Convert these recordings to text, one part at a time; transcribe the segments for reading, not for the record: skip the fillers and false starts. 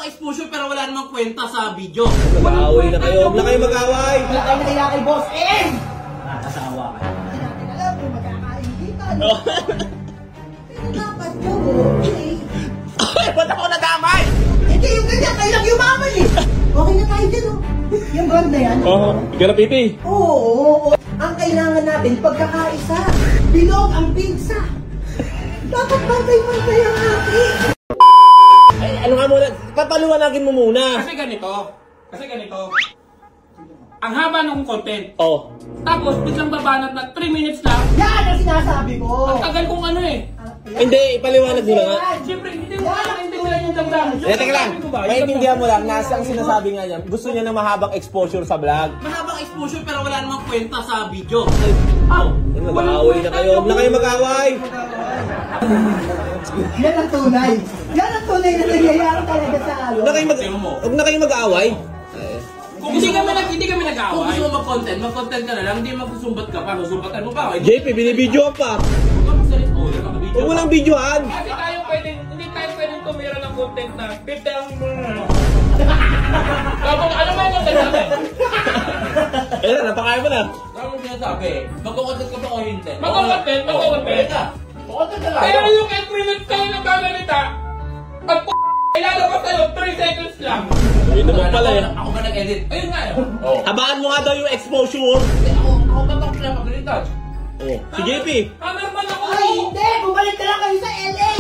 exposure pero wala namang kwenta sa video. Mag-away na kayo. Huwag na kayo mag-away. Wala kayo na kaya kay Boss M! Nakakasawa ka. Hindi natin alam kung magkakaingitan. Pero dapat yun, okay. Ba't ako nadamay? Hindi yung ganyan, kayo lang yumaman eh. Okay na tayo dyan oh. Yung brand na yan. Oo, ikarapiti. Oo. Ang kailangan natin, pagkakaisa. Bilog ang pinsa. Dapat pantay-pantay ang ating. Ay, ano nga muna? Papaliwanagin mo muna. Kasi ganito. Ang haba ng content. Oh. Tapos biglang babanat na 3 minutes lang. Yan ang sinasabi ko. Ang tagal kong ano eh. Hindi, ipaliwanag mo lang nga. Siyempre, hindi mo nakaintindihan yung damdamin. Teka lang. Maintindihan mo lang, nasa ang sinasabi nga niya. Gusto niya ng mahabang exposure sa vlog. Mahabang exposure pero wala namang kwenta sa video. Mag-away na kayo. Huwag na kayo mag-away. Yan ang tunay. Yan ang tunay na nangyayari talaga sa alo. Huwag na kayo mag-away. Kung hindi kami nag-away. Kung gusto mo mag-content ka na lang, hindi magsusumbat ka pa. Susumbatan mo pa. JP, binibidyo pa. Huwag mo lang videohan. Kasi hindi tayo pwedeng tumira ng content na 50 ang kapag ano ba yung content natin? Ayun, napakain mo na. Ano mo sinasabi? Magkukontent ka ba o hindi? Magkukontent. Magkukontent ka lang. Kaya yung 8 minutes tayo nagkagalita, at ilalabas tayo 3 seconds lang. Yun naman pala eh. Ako ba nag-edit? Ayun nga yun. Habaan mo nga daw yung exposure. Ako ba ito pinapagalitan? Si JP. Cameraman ako! Ay, hindi! Bumalik na lang kayo sa LA!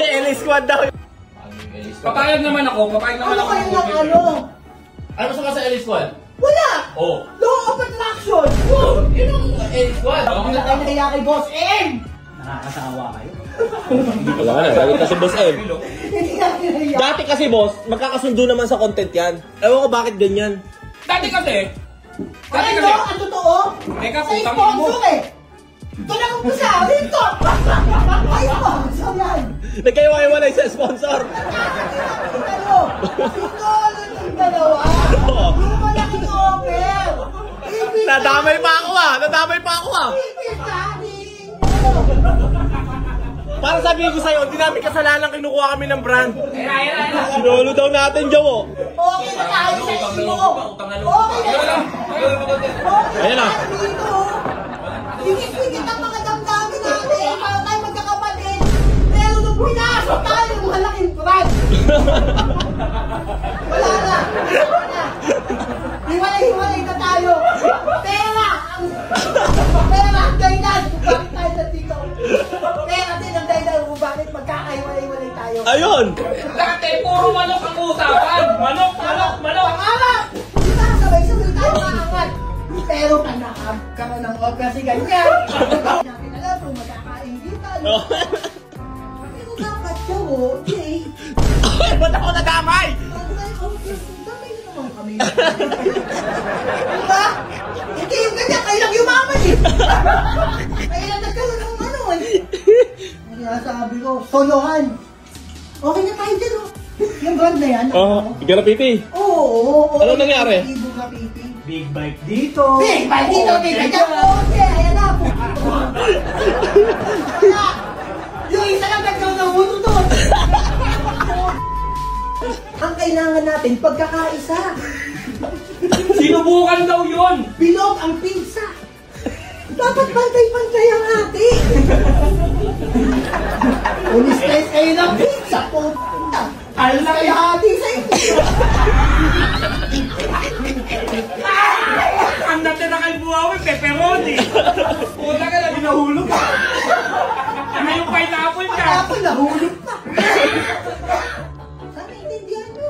LA squad daw. Papayag naman ako. Ano kayo ng ano? Ano gusto ka sa Ellie Squad? Wala! Oh. Law of attraction! Yun ang Ellie Squad. Wala tayo na kaya kay Boss M! Nakakasawa kayo. Wala na, dahil kasi boss M. Hindi natin naiyak. Dati kasi boss, magkakasundo naman sa content yan. Ewan ko bakit ganyan. Dati kasi, Ano? Ang totoo? Teka, Sa putang ina mo. sponsor eh! Ito na kung sa dito! Ay, sponsor yan! Nagkayo-iwalay sa sponsor. Ano? Sinolo ng dalawa! Lumalaking offer! Nadamay pa ako ah. Ipisahin mo! Para sabihin ko sa'yo, hindi namin kasalanan kinukuha kami ng brand. Ayan. Sinolo daw natin, Jowo. Okay na tayo sa iyo! Okay na tayo! Ayan na. Higit-higit ang mga damdamin natin para tayo magkakapatid. Pero nung pinasok tayo ng malaking brand, wala na. Hiwalay na tayo. Pera ang dahilan kung bakit tayo nandito. Pera din ang dahilan kung bakit magkakahiwalay tayo. Ayun. Dati, puro manok ang usapan. Manok. Pangarap! Hindi ba sabay-sabay tayo maangat? Pero pag nakakaroon ng offer kasi ganyan, hindi natin alam kung magkakaingitan. Pero dapat yun, okay. Ba't ako nadamay? Damay na naman kami. Diba? Hindi yung ganyan, kayo lang yumaman eh. Kayo lang nagkaroon ng ano eh. Kaya sabi ko, solohan. Okay na tayo dyan oh. Yung brand na yan. Ikarapiti. Oo. Ano nangyari? Ibu Kapiti. Big bike dito. Big bike dito, big bike dyan. Okay, ayan na. Wala. Yung isa lang nagkaroon ng buto doon. Ang kailangan natin, pagkakaisa. Sinubukan daw yun. Bilog ang pinsa. Dapat pantay-pantay ang ating. Unis-stress kayo ng pizza po. Alam na kayo hati sa inyo. Ang natira kay Buhawi, pepperoni. Puta ka na, binahulog ka. Ano yung pineapple ka? Ako nahulog pa. Sana intindihan nyo.